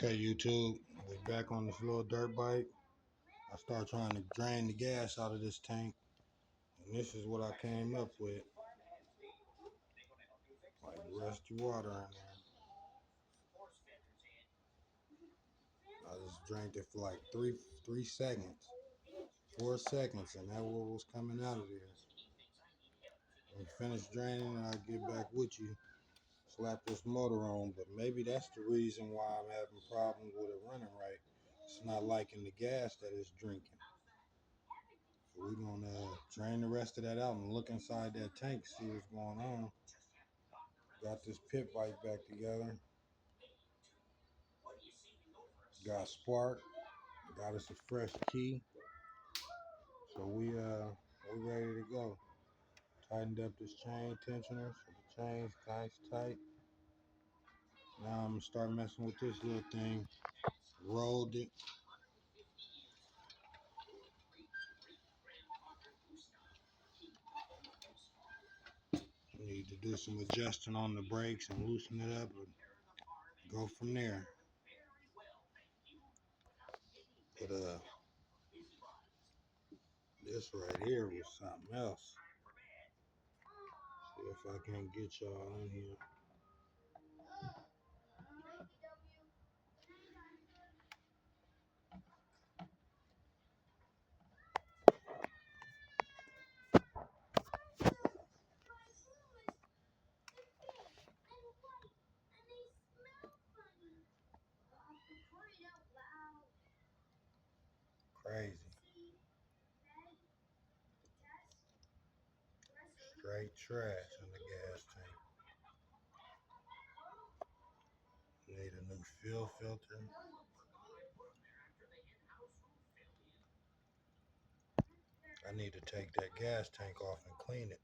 Okay, YouTube, we're back on this little dirt bike. I started trying to drain the gas out of this tank, and this is what I came up with. Like rusty water in there. I just drained it for like three seconds, 4 seconds, and that what was coming out of there. When you finish draining, I'll get back with you. Slap this motor on, but maybe that's the reason why I'm having problems with it running right. It's not liking the gas that it's drinking. So we're gonna drain the rest of that out and look inside that tank, see what's going on. Got this pit bike back together. Got spark. Got us a fresh key. So we're ready to go. Tightened up this chain tensioner so the chain's nice tight. Now I'm gonna start messing with this little thing. Rolled it. Need to do some adjusting on the brakes and loosen it up and go from there. But this right here was something else. See if I can get y'all in here. Crazy. Straight trash in the gas tank. Need a new fuel filter. I need to take that gas tank off and clean it.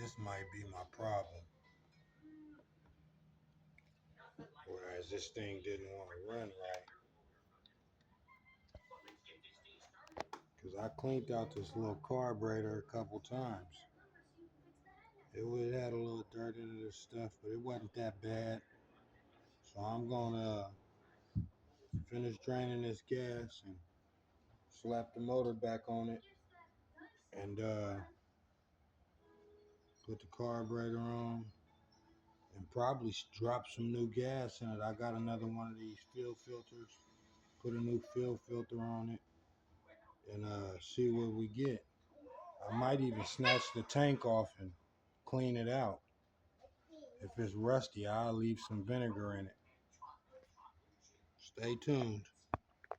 This might be my problem. Whereas this thing didn't want to run right. Because I cleaned out this little carburetor a couple times. It had a little dirt in it and stuff, but it wasn't that bad. So I'm gonna finish draining this gas and slap the motor back on it and put the carburetor on and probably drop some new gas in it. I got another one of these fuel filters. Put a new fuel filter on it and see what we get. I might even snatch the tank off and clean it out. If it's rusty, I'll leave some vinegar in it. Stay tuned.